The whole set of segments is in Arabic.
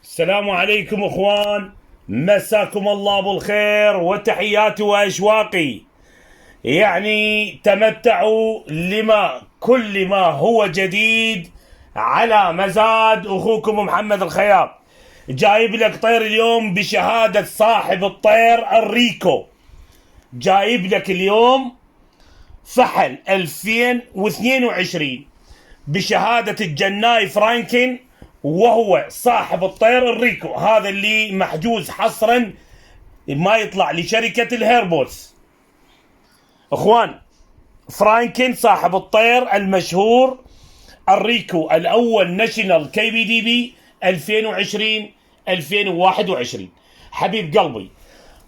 السلام عليكم اخوان، مساكم الله بالخير وتحياتي واشواقي. تمتعوا لما كل ما هو جديد على مزاد اخوكم محمد الخياط. جايب لك طير اليوم بشهادة صاحب الطير الريكو. جايب لك اليوم فحل 2022 بشهادة الجناي فرانكن، وهو صاحب الطير الريكو. هذا اللي محجوز حصرا ما يطلع لشركة الهيربوس. اخوان، فرانكن صاحب الطير المشهور الريكو الاول ناشونال كي بي دي بي 2020 حبيب قلبي،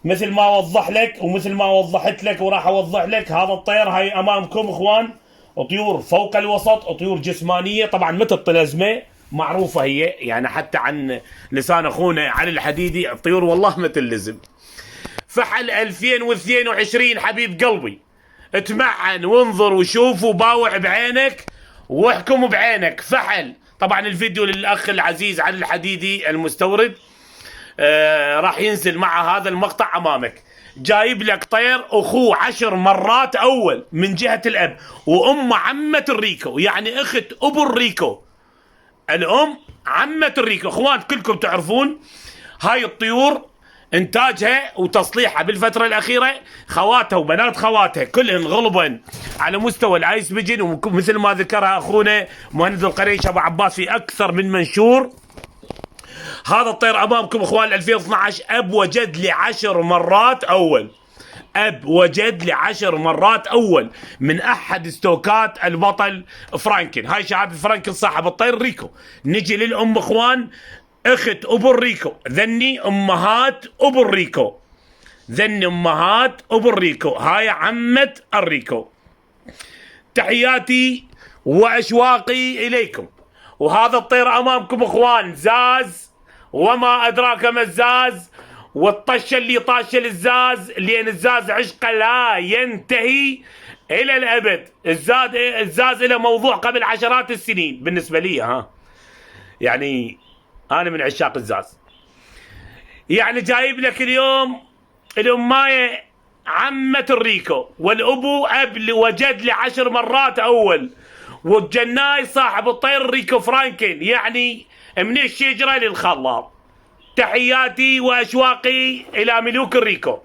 مثل ما وضح لك ومثل ما وضحت لك وراح اوضح لك، هذا الطير هاي امامكم اخوان، طيور فوق الوسط، طيور جسمانيه طبعا مثل الطلزمه، معروفه هي يعني حتى عن لسان اخونا علي الحديدي، الطيور والله مثل اللزم. فحل 2022 حبيب قلبي، اتمعن وانظر وشوف وباوع بعينك واحكم بعينك. فحل طبعا الفيديو للاخ العزيز علي الحديدي المستورد، راح ينزل مع هذا المقطع امامك. جايب لك طير اخوه 10 مرات اول من جهه الاب، وام عمه الريكو، يعني اخت ابو الريكو، الام عمه الريكو. اخوان كلكم تعرفون هاي الطيور انتاجها وتصليحها بالفتره الاخيره، خواتها وبنات خواتها كلهن غلبا على مستوى الايس بيجن، ومثل ما ذكرها اخونا مهند القريش ابو عباس في اكثر من منشور. هذا الطير امامكم اخوان 2012 اب وجد لي 10 مرات اول، اب وجد لي 10 مرات اول من احد ستوكات البطل فرانكن. هاي شهاده فرانكن صاحب الطير ريكو. نجي للام اخوان، اخت ابو الريكو، ذني امهات ابو الريكو، ذني امهات ابو الريكو، هاي عمه الريكو. تحياتي واشواقي اليكم. وهذا الطير امامكم اخوان زاز، وما ادراك ما الزاز، والطشه اللي طاشه للزاز، لان الزاز عشقه لا ينتهي الى الابد. الزاز له موضوع قبل عشرات السنين بالنسبه لي، يعني انا من عشاق الزاز. يعني جايب لك اليوم الامايه عمه الريكو، والابو اب وجد لي 10 مرات اول، والجناي صاحب الطير ريكو فرانكن، يعني من الشجره للخلاط. تحياتي واشواقي الى ملوك الريكو.